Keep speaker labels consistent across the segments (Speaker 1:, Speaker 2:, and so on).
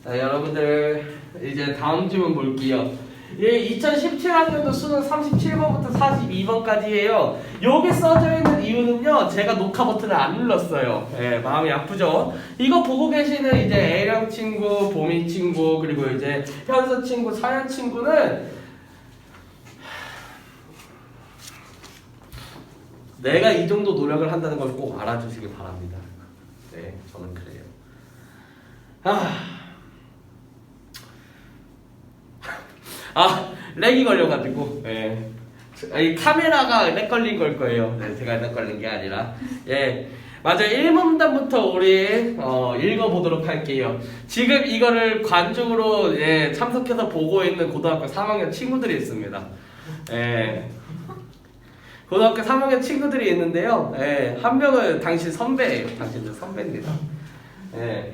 Speaker 1: 자, 여러분들 이제 다음 질문 볼게요. 예, 2017학년도 수능 37번부터 42번까지예요. 여기 써져 있는 이유는요, 제가 녹화 버튼을 안 눌렀어요. 예, 마음이 아프죠? 이거 보고 계시는 이제 A령 친구, 보미 친구, 그리고 이제 현서 친구, 사연 친구는 내가 이 정도 노력을 한다는 걸 꼭 알아주시길 바랍니다. 네, 저는 그래요. 렉이 걸려가지고, 예. 이 카메라가 렉 걸린 걸 거예요. 네, 제가 렉 걸린 게 아니라. 예. 맞아요. 1문단부터 우리, 읽어보도록 할게요. 지금 이거를 관중으로, 예, 참석해서 보고 있는 고등학교 3학년 친구들이 있습니다. 예. 고등학교 3학년 친구들이 있는데요. 예. 한 명은 당신 선배예요. 당신은 선배입니다. 예.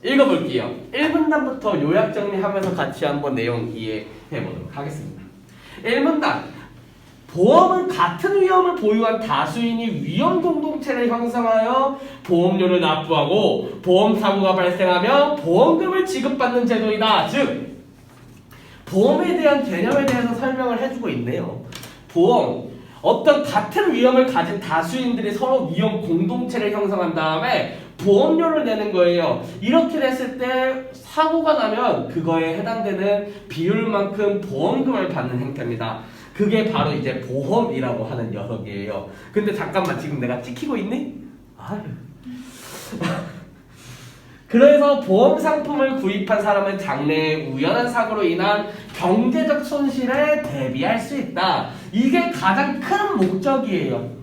Speaker 1: 읽어볼게요. 1문단부터 요약 정리하면서 같이 한번 내용 이해해보도록 하겠습니다. 1문단. 보험은 같은 위험을 보유한 다수인이 위험 공동체를 형성하여 보험료를 납부하고 보험 사고가 발생하면 보험금을 지급받는 제도이다. 즉, 보험에 대한 개념에 대해서 설명을 해주고 있네요. 보험. 어떤 같은 위험을 가진 다수인들이 서로 위험 공동체를 형성한 다음에 보험료를 내는 거예요. 이렇게 됐을 때 사고가 나면 그거에 해당되는 비율만큼 보험금을 받는 형태입니다. 그게 바로 이제 보험이라고 하는 녀석이에요. 근데 잠깐만, 지금 내가 찍히고 있니? 아유. 그래서 보험 상품을 구입한 사람은 장래에 우연한 사고로 인한 경제적 손실에 대비할 수 있다. 이게 가장 큰 목적이에요.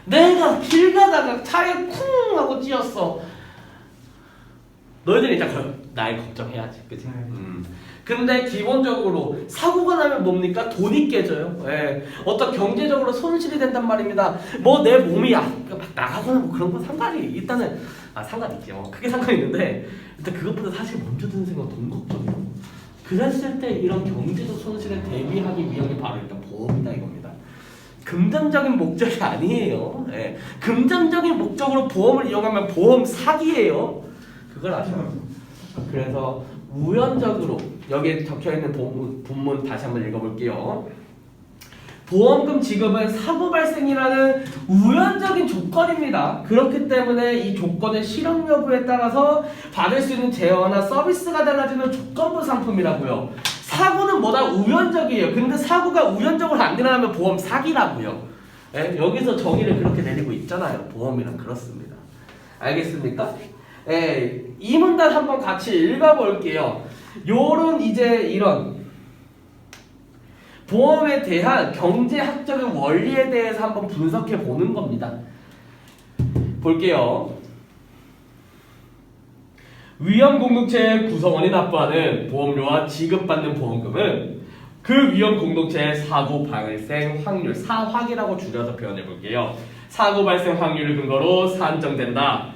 Speaker 1: 내가 길 가다가 차에 쿵 하고 찧었어. 너희들이 일단 날 걱정해야지, 그치? 근데 기본적으로 사고가 나면 뭡니까? 돈이 깨져요. 예. 어떤 경제적으로 손실이 된단 말입니다. 뭐 내 몸이 막 나가거나 뭐 그런 건 상관이 일단은 상관 있죠. 크게 상관 있는데 일단 그것보다 사실 먼저 드는 생각은 돈 걱정이에요. 그랬을 때 이런 경제적 손실에 대비하기 위한 게 바로 일단 보험이다 이겁니다. 금전적인 목적이 아니에요. 예. 금전적인 목적으로 보험을 이용하면 보험 사기예요. 그걸 아셔요. 그래서 우연적으로 여기에 적혀있는 본문 다시 한번 읽어볼게요. 보험금 지급은 사고 발생이라는 우연적인 조건입니다. 그렇기 때문에 이 조건의 실현 여부에 따라서 받을 수 있는 제어나 서비스가 달라지는 조건부 상품이라고요. 사고는 뭐다? 우연적이에요. 근데 사고가 우연적으로 안 일어나면 보험 사기라고요. 예? 여기서 정의를 그렇게 내리고 있잖아요. 보험이란 그렇습니다. 알겠습니까? 예, 이 문단 한번 같이 읽어볼게요. 요런 이제 이런 보험에 대한 경제학적인 원리에 대해서 한번 분석해 보는 겁니다. 볼게요. 위험 공동체의 구성원이 납부하는 보험료와 지급받는 보험금은 그 위험 공동체의 사고 발생 확률, 사확이라고 줄여서 표현해 볼게요. 사고 발생 확률을 근거로 산정된다.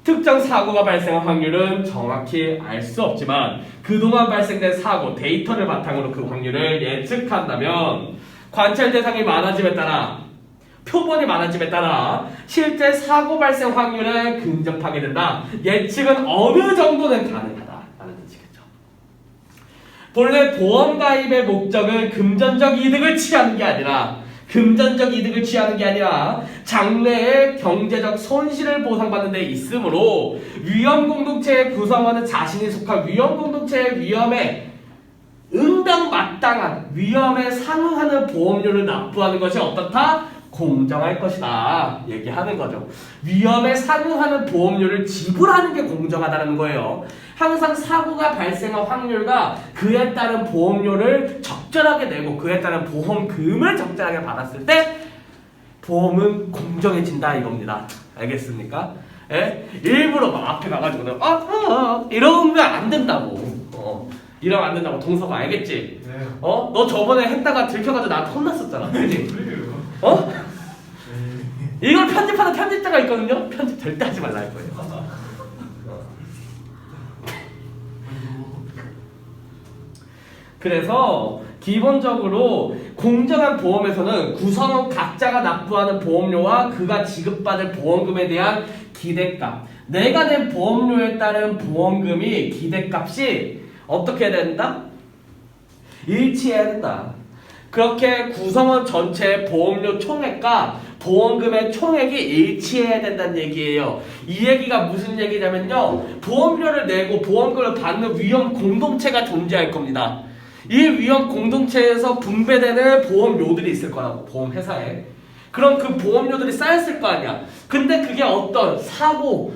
Speaker 1: 특정 사고가 발생한 확률은 정확히 알 수 없지만 그동안 발생된 사고 데이터를 바탕으로 그 확률을 예측한다면 관찰 대상이 많아짐에 따라 표본이 많아짐에 따라 실제 사고 발생 확률에 근접하게 된다. 예측은 어느 정도는 가능하다라는 뜻이겠죠. 본래 보험 가입의 목적은 금전적 이득을 취하는 게 아니라 장래의 경제적 손실을 보상받는 데 있으므로 위험 공동체의 구성원은 자신이 속한 위험 공동체의 위험에 응당마땅한 위험에 상응하는 보험료를 납부하는 것이 어떻다? 공정할 것이다 얘기하는 거죠. 위험에 상응하는 보험료를 지불하는 게 공정하다는 거예요. 항상 사고가 발생한 확률과 그에 따른 보험료를 적절하게 내고 그에 따른 보험금을 적절하게 받았을 때 보험은 공정해진다 이겁니다. 알겠습니까? 예? 일부러 막 앞에 가가지고 이러면 안 된다고. 이러면 안 된다고. 동서가 알겠지?
Speaker 2: 네.
Speaker 1: 너 저번에 했다가 들켜가지고 나한테 혼났었잖아. 그지? 이걸 편집하는 편집자가 있거든요. 편집 절대 하지 말라 할 거예요. 그래서 기본적으로 공정한 보험에서는 구성원 각자가 납부하는 보험료와 그가 지급받을 보험금에 대한 기대값, 내가 낸 보험료에 따른 보험금이 기대값이 어떻게 해야 된다? 일치해야 된다. 그렇게 구성원 전체의 보험료 총액과 보험금의 총액이 일치해야 된다는 얘기예요. 이 얘기가 무슨 얘기냐면요, 보험료를 내고 보험금을 받는 위험 공동체가 존재할 겁니다. 이 위험 공동체에서 분배되는 보험료들이 있을 거라고, 보험회사에. 그럼 그 보험료들이 쌓였을 거 아니야. 근데 그게 어떤 사고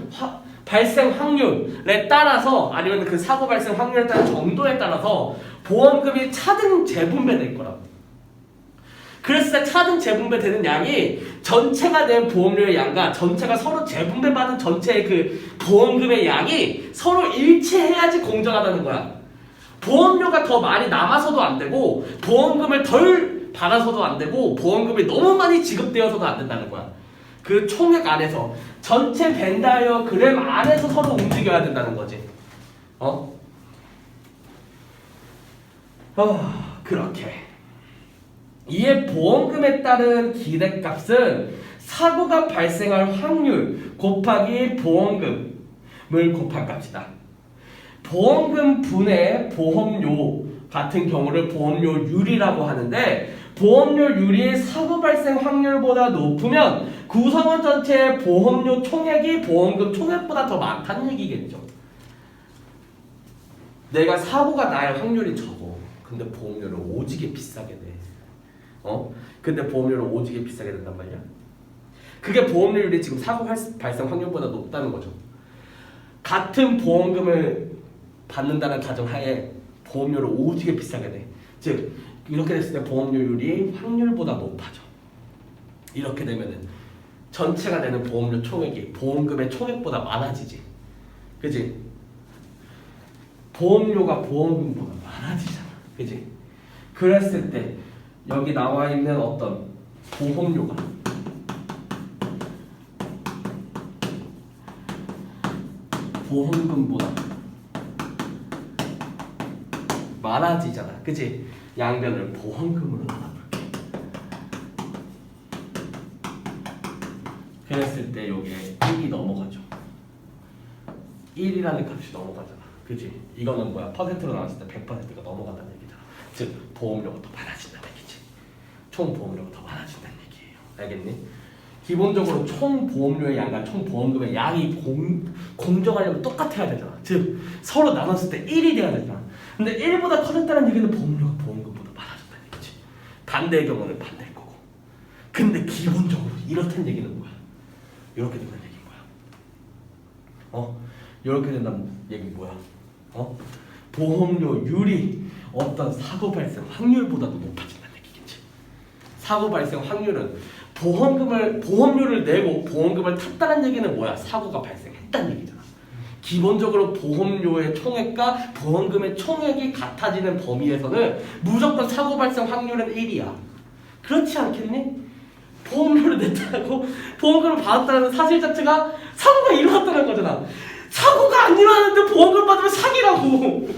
Speaker 1: 발생 확률에 따라서, 아니면 그 사고 발생 확률에 따른 정도에 따라서 보험금이 차등 재분배될 거라고. 그랬을 때 차등 재분배되는 양이 전체가 낸 보험료의 양과 전체가 서로 재분배받은 전체의 그 보험금의 양이 서로 일치해야지 공정하다는 거야. 보험료가 더 많이 남아서도 안 되고, 보험금을 덜 받아서도 안 되고, 보험금이 너무 많이 지급되어서도 안 된다는 거야. 그 총액 안에서, 전체 벤다이어그램 안에서 서로 움직여야 된다는 거지. 그렇게. 이에 보험금에 따른 기대값은 사고가 발생할 확률 곱하기 보험금을 곱한 값이다. 보험금 분의 보험료 같은 경우를 보험료율이라고 하는데, 보험료율이 사고 발생 확률보다 높으면 구성원 전체의 보험료 총액이 보험금 총액보다 더 많다는 얘기겠죠. 내가 사고가 날 확률이 적어. 근데 보험료를 오지게 비싸게 내. 근데 보험료를 오지게 비싸게 낸단 말이야. 그게 보험료율이 지금 사고 발생 확률보다 높다는 거죠. 같은 보험금을 받는다는 가정하에 보험료를 오지게 비싸게 내. 즉 이렇게 됐을 때 보험료율이 확률보다 높아져. 이렇게 되면은 전체가 내는 보험료 총액이 보험금의 총액보다 많아지지. 그지? 보험료가 보험금보다 많아지잖아. 그지? 그랬을 때 여기 나와 있는 어떤 보험료가 보험금보다 많아지잖아. 그치? 양변을 보험금으로 나눠볼게. 그랬을 때 여기에 1이 넘어가죠. 1이라는 값이 넘어가잖아. 그치? 이거는 뭐야? 퍼센트로 나왔을 때 100%가 넘어간다는 얘기잖아. 즉 보험료가 더 많아진다는 얘기지. 총 보험료가 더 많아진다는 얘기예요. 알겠니? 기본적으로 총 보험료의 양과 총 보험금의 양이 공정하려면 똑같아야 되잖아. 즉 서로 나눴을 때 1이 돼야 되잖아. 근데 1보다 커졌다는 얘기는 보험료가 보험금보다 많아졌다는 얘기지. 반대의 경우는 반대일 거고. 근데 기본적으로 이렇다는 얘기는 뭐야? 이렇게 된다는 얘기인 거야. 이렇게 된다는 얘기는 뭐야? 보험료율이 어떤 사고 발생 확률보다도 높아진다는 얘기겠지. 사고 발생 확률은 보험료를 내고 보험금을 탔다는 얘기는 뭐야? 사고가 발생했다는 얘기잖아. 기본적으로 보험료의 총액과 보험금의 총액이 같아지는 범위에서는 무조건 사고 발생 확률은 1이야. 그렇지 않겠니? 보험료를 냈다고 보험금을 받았다는 사실 자체가 사고가 일어났다는 거잖아. 사고가 안 일어났는데 보험금 받으면 사기라고.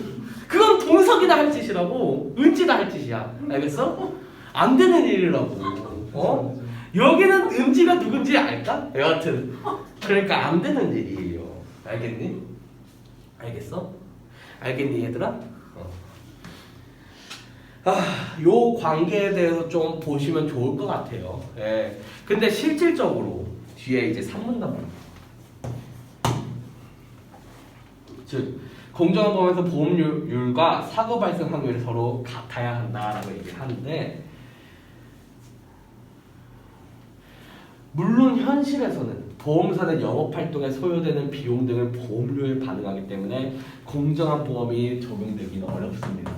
Speaker 1: 그건 돈석이나 할 짓이라고. 은지나 할 짓이야. 알겠어? 안 되는 일이라고. 여기는 은지가 누군지 알까? 여하튼 그러니까 안 되는 일이에요. 알겠니? 알겠어? 알겠니 얘들아? 요 관계에 대해서 좀 보시면 좋을 것 같아요. 예. 근데 실질적으로 뒤에 이제 산문답으로, 즉 공정한 보험에서 보험료율과 사고 발생 확률이 서로 같아야 한다라고 얘기를 하는데, 물론 현실에서는 보험사는 영업활동에 소요되는 비용 등을 보험료에 반영하기 때문에 공정한 보험이 적용되기는 어렵습니다.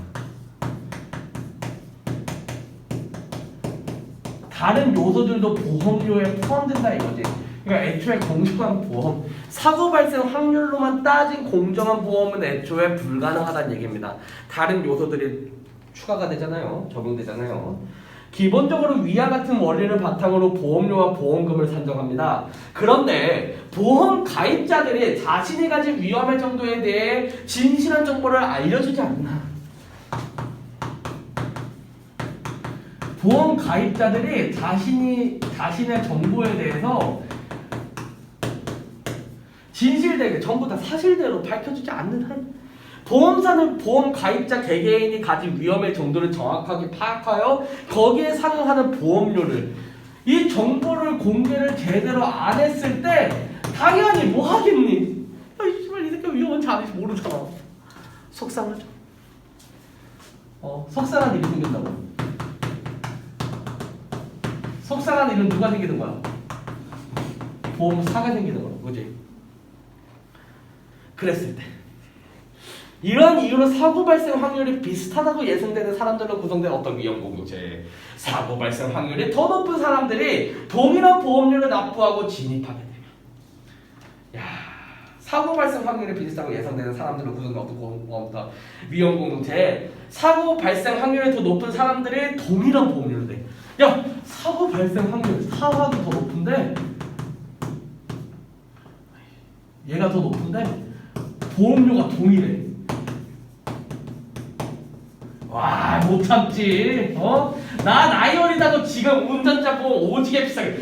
Speaker 1: 다른 요소들도 보험료에 포함된다 이거지. 그러니까 애초에 공정한 보험, 사고 발생 확률로만 따진 공정한 보험은 애초에 불가능하다는 얘기입니다. 다른 요소들이 추가가 되잖아요. 적용되잖아요. 기본적으로 위와 같은 원리를 바탕으로 보험료와 보험금을 산정합니다. 그런데 보험 가입자들이 자신이 가진 위험의 정도에 대해 진실한 정보를 알려주지 않나. 보험 가입자들이 자신의 정보에 대해서 진실되게 전부 다 사실대로 밝혀주지 않는 한 보험사는 보험 가입자 개개인이 가진 위험의 정도를 정확하게 파악하여 거기에 상응하는 보험료를 이 정보를 공개를 제대로 안 했을 때 당연히 뭐 하겠니? 야, 씨발 이 새끼 위험한지 아닌지 모르잖아. 속상하죠. 속상한 일이 생긴다고. 속상한 일은 누가 생기는 거야? 보험사가 생기는 거야, 그지? 그랬을 때 이런 이유로 사고 발생 확률이 비슷하다고 예상되는 사람들로 구성된 어떤 위험 공동체 사고 발생 확률이 더 높은 사람들이 동일한 보험료를 납부하고 진입하게 됩니다. 야, 사고 발생 확률이 비슷하고 예상되는 사람들로 구성된 어떤 위험 공동체 사고 발생 확률이 더 높은 사람들이 동일한 보험료를 내. 야, 사고 발생 확률 사고가 더 높은데 얘가 더 높은데 보험료가 동일해. 와, 못 참지. 나 나이 어리다고 지금 운전자 보험 오지게 비싸게.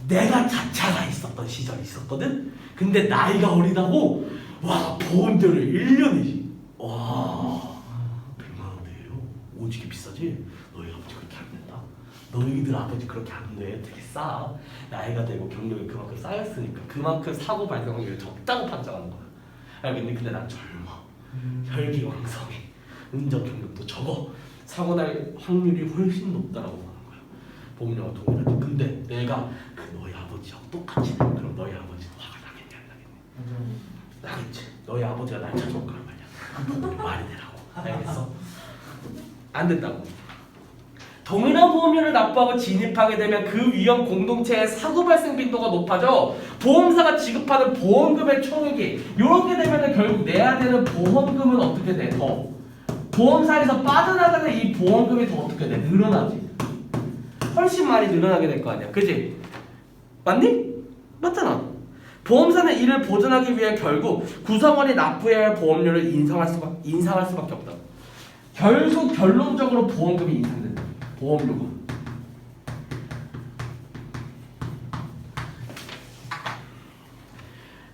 Speaker 1: 내가 자차가 있었던 시절이 있었거든. 근데 나이가 어리다고 와 보험료를 1년이지. 와 100만 원이에요. 오지게 비싸지. 너희 아버지 그렇게 안 낸다. 너희들 아버지 그렇게 안 내. 되게 싸. 나이가 되고 경력이 그만큼 쌓였으니까 그만큼 사고 발생 확률이 적다고 판정하는 거야. 알겠니? 근데 난 젊어. 혈기왕성해. 운전 경력도 적어. 사고 날 확률이 훨씬 높다라고 하는 거야. 보험료가 동일하지. 근데 내가 그 너희 아버지하고 똑같이 내. 그럼 너희 아버지도 화가 나겠냐 안 나겠냐? 나겠지. 너희 아버지가 날 찾아올 거란 말이야. 보험료 많이 내라고. 알겠어? 안 된다고. 동일한 보험료를 납부하고 진입하게 되면 그 위험 공동체의 사고 발생 빈도가 높아져 보험사가 지급하는 보험금의 총액이 이렇게 되면 결국 내야 되는 보험금은 어떻게 돼? 더 보험사에서 빠져나가는 이 보험금이 더 어떻게 돼? 늘어나지. 훨씬 많이 늘어나게 될 거 아니야. 그지? 맞니? 맞잖아. 보험사는 이를 보전하기 위해 결국 구성원이 납부해야 할 보험료를 인상할 수밖에 없다. 결국 결론적으로 보험금이 인상된다. 보험료가.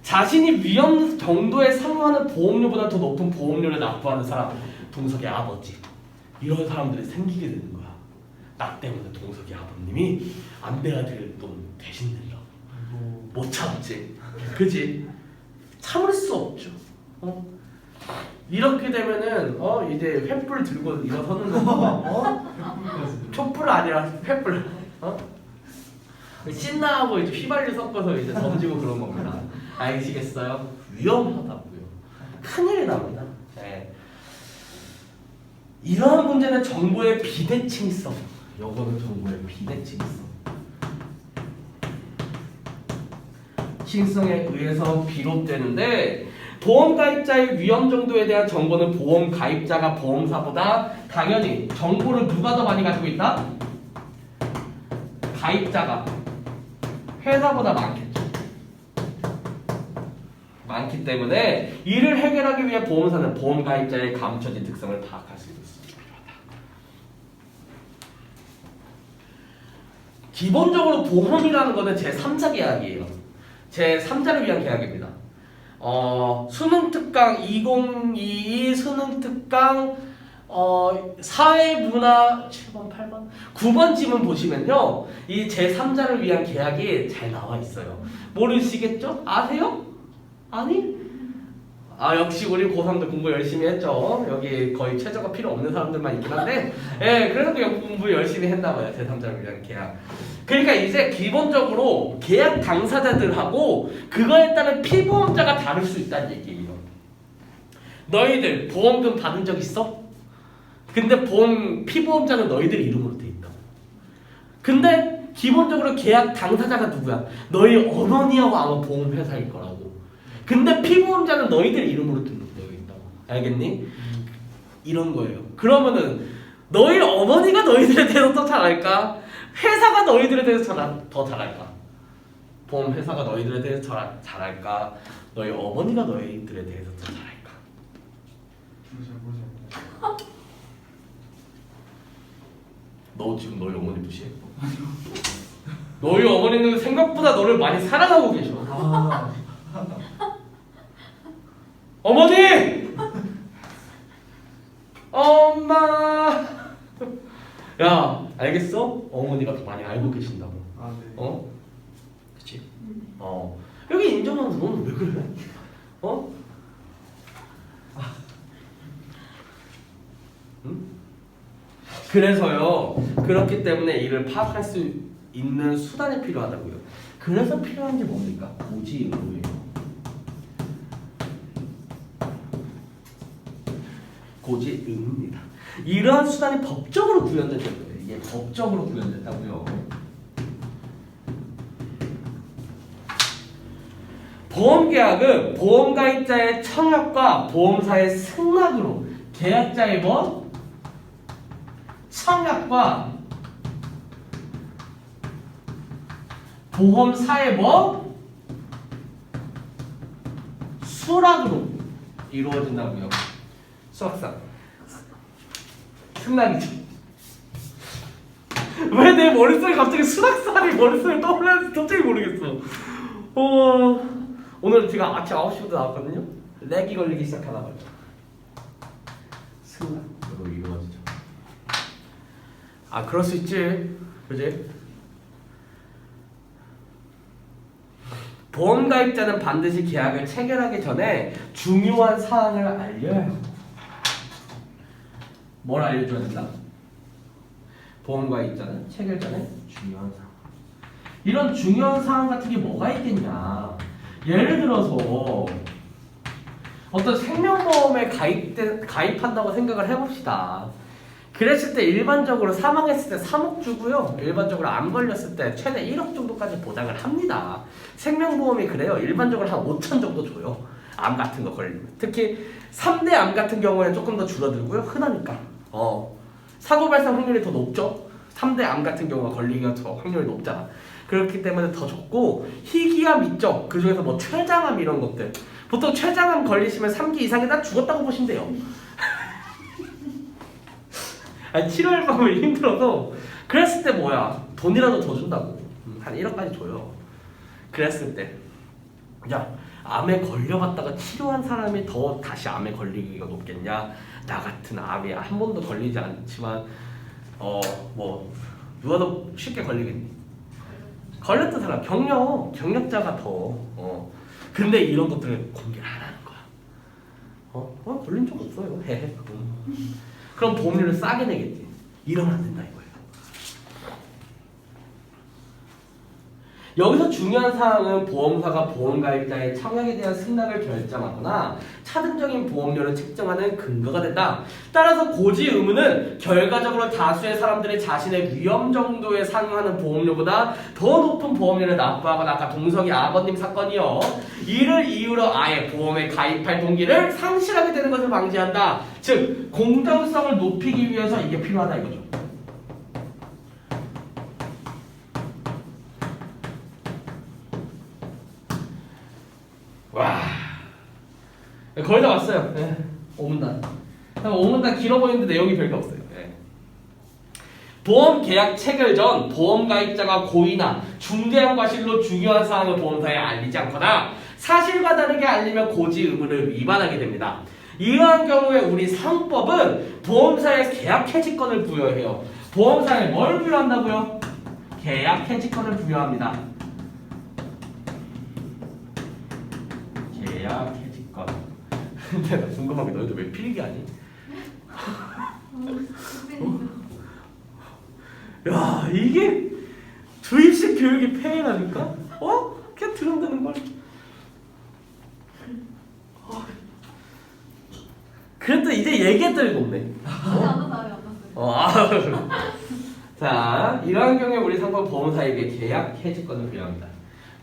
Speaker 1: 자신이 위험 정도에 상응하는 보험료보다 더 높은 보험료를 납부하는 사람, 동석이 아버지. 이런 사람들이 생기게 되는 거야. 나 때문에 동석이 아버님이 안 내야 될 돈 대신 내려고. 못 참지. 그지? 참을 수 없죠. 이렇게 되면은 이제 횃불 들고 일어서는 거고 촛불 아니라 횃불 신나하고 이제 휘발유 섞어서 이제 던지고 그런 겁니다. 아시겠어요? 위험하다고요. 큰일이 납니다. 네. 이러한 문제는 정보의 비대칭성. 요거는 정보의 비대칭성. 칭성에 의해서 비롯되는데 보험 가입자의 위험 정도에 대한 정보는 보험 가입자가 보험사보다 당연히 정보를 누가 더 많이 가지고 있다? 가입자가 회사보다 많겠죠. 많기 때문에 이를 해결하기 위해 보험사는 보험 가입자의 감춰진 특성을 파악할 수 있습니다. 기본적으로 보험이라는 것은 제3자 계약이에요. 제3자를 위한 계약입니다. 수능특강 2022 수능특강 사회문화 7번, 8번, 9번 지문 보시면요. 이 제3자를 위한 계약이 잘 나와 있어요. 모르시겠죠? 아세요? 아니? 역시 우리 고3들 공부 열심히 했죠. 여기 거의 최저가 필요 없는 사람들만 있긴 한데 그래도 공부 열심히 했나봐요. 제3자를 위한 계약. 그러니까 이제 기본적으로 계약 당사자들하고 그거에 따른 피보험자가 다를 수 있다는 얘기예요. 너희들 보험금 받은 적 있어? 근데 피보험자는 너희들 이름으로 돼 있다. 근데 기본적으로 계약 당사자가 누구야? 너희 어머니하고 아마 보험회사일 거라고. 근데 피보험자는 너희들 이름으로 등록되어 있다고. 알겠니? 이런 거예요. 그러면은 너희 어머니가 너희들에 대해서 더 잘할까? 회사가 너희들에 대해서 더 잘할까? 보험회사가 너희들에 대해서 잘할까? 너희 어머니가 너희들에 대해서 더 잘할까? 너 지금 너희 어머니 무시해? 너희 어머니는 생각보다 너를 많이 사랑하고 계셔. 어머니! 엄마! 야, 알겠어? 어머니가 더 많이 알고 계신다고.
Speaker 2: 아, 네.
Speaker 1: 어? 그치? 여기 인정하는데 너는 왜 그래? 응? 그래서요, 그렇기 때문에 이를 파악할 수 있는 수단이 필요하다고요. 그래서 필요한 게 뭡니까? 고지의무예요. 고지의무입니다. 이러한 수단이 법적으로 구현된 거예요. 이게 법적으로 구현됐다고요. 보험계약은 보험가입자의 청약과 보험사의 승낙으로 계약자의 뭐? 청약과 보험사의 뭐? 수락으로 이루어진다고요. 수학상 승낙이죠. 왜 내 머릿속에 갑자기 수학살이 머릿속에 떠올랐는지 도저히 모르겠어. 오늘 제가 아침 9시부터 나왔거든요. 렉이 걸리기 시작하나 봐요. 승낙으로 이루어지죠. 아, 그럴 수 있지. 그지? 보험가입자는 반드시 계약을 체결하기 전에 중요한 사항을 알려야 해요. 뭘 알려줘야 된다? 보험가입자는 체결 전에 중요한 사항. 이런 중요한 사항 같은 게 뭐가 있겠냐? 예를 들어서 어떤 생명보험에 가입한다고 생각을 해봅시다. 그랬을 때 일반적으로 사망했을 때 3억 주고요. 일반적으로 암 걸렸을 때 최대 1억 정도까지 보장을 합니다. 생명보험이 그래요. 일반적으로 한 5천 정도 줘요. 암 같은 거 걸리면. 특히 3대 암 같은 경우에는 조금 더 줄어들고요. 흔하니까. 사고 발생 확률이 더 높죠. 3대 암 같은 경우가 걸리기가 더 확률이 높잖아. 그렇기 때문에 더 적고 희귀암 있죠. 그 중에서 뭐 췌장암 이런 것들. 보통 췌장암 걸리시면 3기 이상이 다 죽었다고 보시면 돼요. 아니, 치료를 받으면 힘들어서 그랬을 때 뭐야? 돈이라도 더 준다고. 한 1억까지 줘요. 그랬을 때 야, 암에 걸려봤다가 치료한 사람이 더 다시 암에 걸리기가 높겠냐? 나 같은 암에 한 번도 걸리지 않지만 뭐 누가 더 쉽게 걸리겠니? 걸렸던 사람, 경력자가 더 근데 이런 것들을 공개를 안 하는 거야. 걸린 적 없어요. 그럼 보험료를 싸게 내겠지. 이러면 안 된다 이거예요. 여기서 중요한 사항은 보험사가 보험가입자의 청약에 대한 승낙을 결정하거나 차등적인 보험료를 책정하는 근거가 된다. 따라서 고지 의무는 결과적으로 다수의 사람들이 자신의 위험 정도에 상응하는 보험료보다 더 높은 보험료를 납부하거나 아까 동석이 아버님 사건이요. 이를 이유로 아예 보험에 가입할 동기를 상실하게 되는 것을 방지한다. 즉 공정성을 높이기 위해서 이게 필요하다 이거죠. 와, 거의 다 왔어요. 네. 5문단. 5문단 길어 보이는데 내용이 별게 없어요. 네. 보험 계약 체결 전 보험 가입자가 고의나 중대한 과실로 중요한 사항을 보험사에 알리지 않거나 사실과 다르게 알리면 고지 의무를 위반하게 됩니다. 이러한 경우에 우리 상법은 보험사에 계약 해지권을 부여해요. 보험사에 뭘 부여한다고요? 계약 해지권을 부여합니다. 계약 해지권. 근데 나 궁금한 게 너희들 왜 필기하니? 야, 이게 주입식 교육이 폐해라니까? 그냥 들으면 되는 걸. 그래도 이제 얘기했더니 높네. 자, 이러한 경우에 우리 상법 보험사에게 계약 해지권을 부여합니다.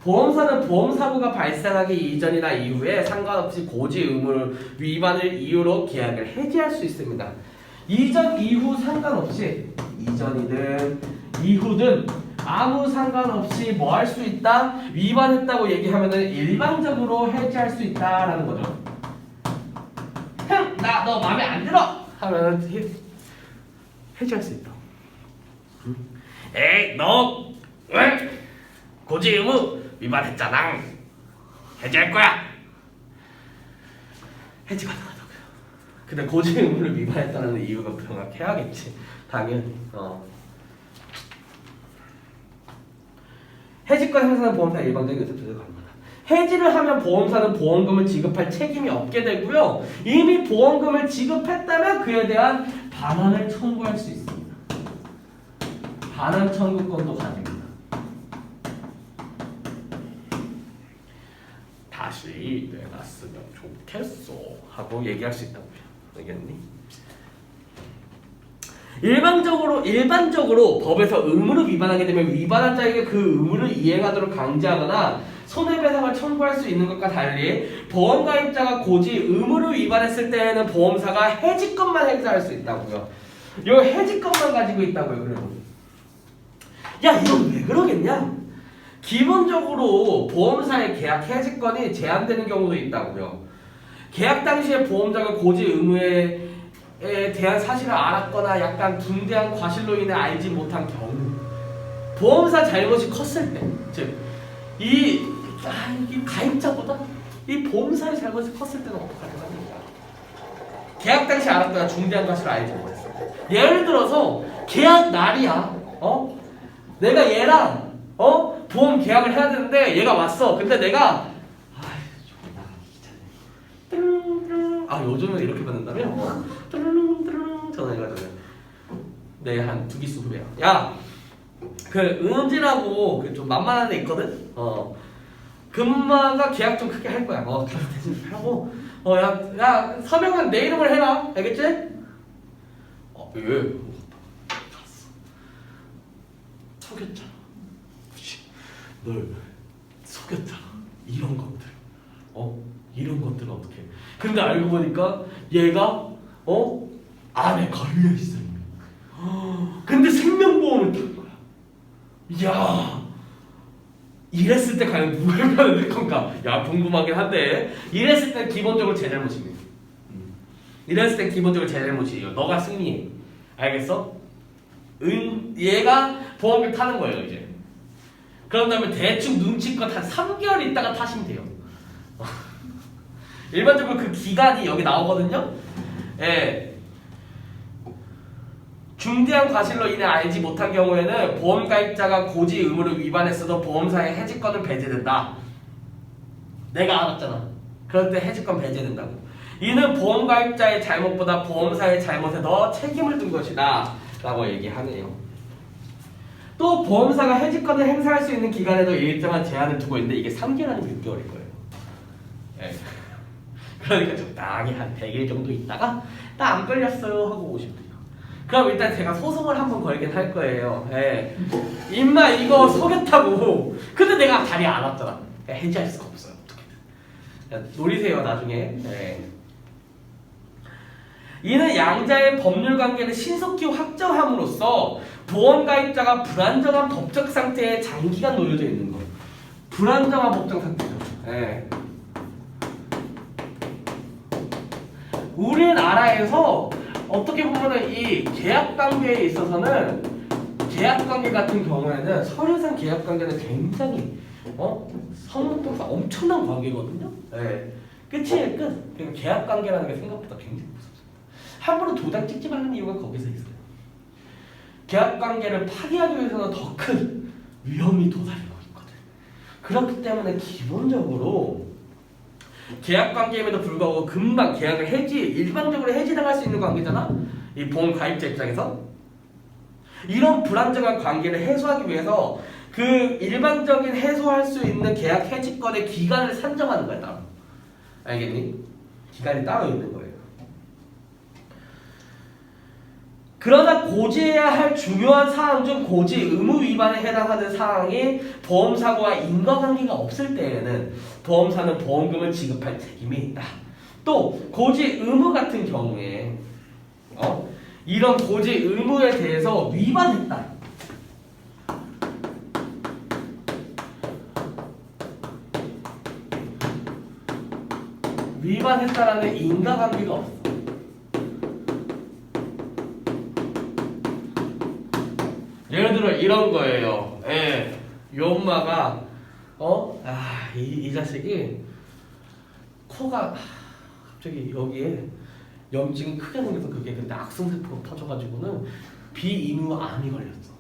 Speaker 1: 보험사는 보험사고가 발생하기 이전이나 이후에 상관없이 고지 의무 위반을 이유로 계약을 해지할 수 있습니다. 이전, 이후 상관없이 이전이든 이후든 아무 상관없이 뭐 할 수 있다? 위반했다고 얘기하면은 일방적으로 해지할 수 있다라는 거죠. 나 너 마음에 안 들어! 하면은 해지할 수 있다. 에이 너 왜? 고지 의무 위반했잖아. 해지할 거야. 해지 가능하다고요. 근데 고지 의무를 위반했다는 이유가 명확해야겠지. 당연히. 해지권 행사는 보험사 일반적인 의사표시가 가능하다. 해지를 하면 보험사는 보험금을 지급할 책임이 없게 되고요. 이미 보험금을 지급했다면 그에 대한 반환을 청구할 수 있습니다. 반환 청구권도 가집니다. 다시 내가 쓰면 좋겠어 하고 얘기할 수 있다고요. 알겠니? 일반적으로 법에서 의무를 위반하게 되면 위반한 자에게 그 의무를 이행하도록 강제하거나 손해배상을 청구할 수 있는 것과 달리 보험가입자가 고지 의무를 위반했을 때에는 보험사가 해지권만 행사할 수 있다고요. 요 해지권만 가지고 있다고요. 그래도 야 이건 왜 그러겠냐? 기본적으로 보험사의 계약 해지권이 제한되는 경우도 있다고요. 계약 당시에 보험자가 고지 의무에 대한 사실을 알았거나 약간 중대한 과실로 인해 알지 못한 경우, 보험사 잘못이 컸을 때, 즉 이 가입자보다 이 보험사의 잘못이 컸을 때는 어떻게 하겠습니까? 계약 당시 알았거나 중대한 과실을 알지 못했을 때, 예를 들어서 계약 날이야. 내가 얘랑 보험 계약을 해야 되는데 얘가 왔어. 근데 내가 요즘은 이렇게 받는다며? 전화해가지고 내 한 2기수 후배야. 야, 그 은지라고 그 좀 만만한 애 있거든? 금마가 계약 좀 크게 할 거야. 가서 대신 하고 야 서명은 내 이름을 해라. 알겠지? 예. 갔어. 속였잖아. 널 속였잖아. 이런 것들. 이런 것들은 어떻게 해? 근데 알고 보니까 얘가 안에 걸려 있어. 근데 생명보험을 탄 거야. 이야, 이랬을 때 과연 누굴 받을 건가? 야, 궁금하긴 한데 이랬을 때 기본적으로 제 잘못입니다. 이랬을 때 기본적으로 제 잘못이에요. 너가 승리해. 알겠어? 얘가 보험을 타는 거예요 이제. 그런 다음에 대충 눈치껏 한 3개월 있다가 타시면 돼요. 일반적으로 그 기간이 여기 나오거든요. 예. 중대한 과실로 인해 알지 못한 경우에는 보험가입자가 고지 의무를 위반했어도 보험사의 해지권은 배제된다. 내가 알았잖아. 그럴 때 해지권 배제된다고. 이는 보험가입자의 잘못보다 보험사의 잘못에 더 책임을 둔 것이다 라고 얘기하네요. 또 보험사가 해지권을 행사할 수 있는 기간에도 일정한 제한을 두고 있는데 이게 3개월 아니면 6개월일 거예요. 예. 그러니까 적당히 한 100일 정도 있다가 나 안 걸렸어요 하고 오시면 돼요. 그럼 일단 제가 소송을 한번 걸긴 할 거예요. 예. 임마 이거 속였다고. 근데 내가 자리에 안 왔잖아. 해지할 수가 없어요. 어떻게든. 노리세요 나중에. 예. 이는 양자의 법률 관계를 신속히 확정함으로써 보험가입자가 불안정한 법적 상태에 장기간 놓여져 있는 거. 불안정한 법적 상태죠. 예. 우리나라에서 어떻게 보면은 이 계약 관계에 있어서는 계약 관계 같은 경우에는 서류상 계약 관계는 굉장히 성능평가 엄청난 관계거든요. 예. 끝이에요 끝. 그러니까 계약 관계라는 게 생각보다 굉장히 무섭습니다. 함부로 도장 찍지 말라는 이유가 거기서 있어요. 계약 관계를 파기하기 위해서는 더 큰 위험이 도사리고 있거든. 그렇기 때문에 기본적으로 계약 관계임에도 불구하고 금방 계약을 일반적으로 해지당할 수 있는 관계잖아. 이 보험 가입자 입장에서 이런 불안정한 관계를 해소하기 위해서 그 일반적인 해소할 수 있는 계약 해지권의 기간을 산정하는 거야 따로. 알겠니? 기간이 따로 있는 거예요. 그러나 고지해야 할 중요한 사항 중 고지 의무 위반에 해당하는 사항이 보험사고와 인과관계가 없을 때에는 보험사는 보험금을 지급할 책임이 있다. 또 고지 의무 같은 경우에 이런 고지 의무에 대해서 위반했다. 위반했다라는 인과관계가 없어. 예를 들어 이런 거예요. 예. 이 엄마가 이 자식이 코가 갑자기 여기에 염증이 크게 생겨서 그게 근데 악성세포로 터져가지고는 비인후암이 걸렸어.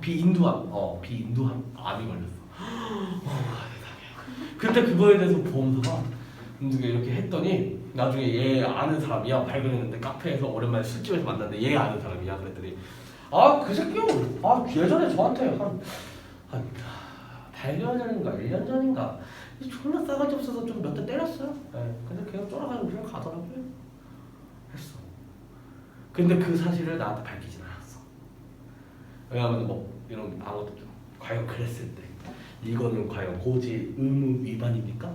Speaker 1: 비인두암이 걸렸어. 세상에. 근데 그거에 대해서 보험사가 이렇게 했더니 나중에 얘 아는 사람이야 발견했는데 카페에서 오랜만에 술집에서 만났는데 얘 아는 사람이야 그랬더니 그 새끼 예전에 저한테 한 8개월 전인가 1년 전인가 존나 싸가지 없어서 좀 몇 대 때렸어요. 네. 근데 그냥 쫄아가지고 그냥 가더라고요. 했어. 근데 그 사실을 나한테 밝히진 않았어. 왜냐하면 뭐 이런 아무것도 과연 그랬을 때 이거는 과연 고지 의무 위반입니까?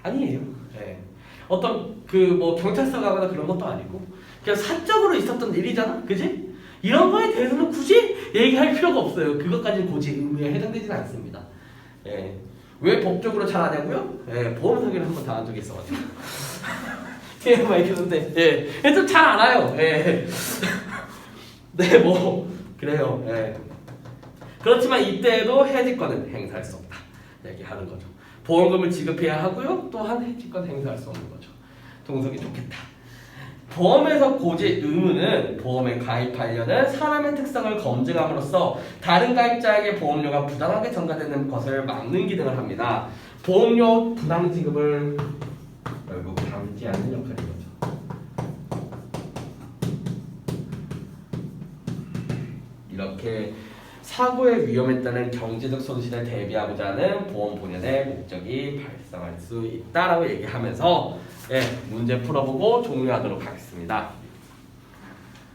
Speaker 1: 아니에요. 네. 어떤 뭐 경찰서 가거나 그런 것도 아니고 그냥 사적으로 있었던 일이잖아, 그지? 이런 거에 대해서는 굳이 얘기할 필요가 없어요. 그것까지 고지 의무에 해당되지는 않습니다. 예. 왜 법적으로 잘 아냐고요? 예, 보험 사기를 한번 당한 적이 있어가지고. TMI 했는데, 예, 좀 잘 알아요. 예. 네, 뭐 그래요. 예. 그렇지만 이때에도 해지권은 행사할 수 없다. 얘기하는 거죠. 보험금을 지급해야 하고요. 또한 해지권 행사할 수 없는 거죠. 동석이 좋겠다. 보험에서 고지 의무는 보험에 가입하려는 사람의 특성을 검증함으로써 다른 가입자에게 보험료가 부당하게 전가되는 것을 막는 기능을 합니다. 보험료 부당 지급을 결국 방지하는 역할인 거죠. 이렇게 사고의 위험에 따른 경제적 손실에 대비하고자 하는 보험 본연의 목적이 발생할 수 있다라고 얘기하면서 문제 풀어보고 종료하도록 하겠습니다.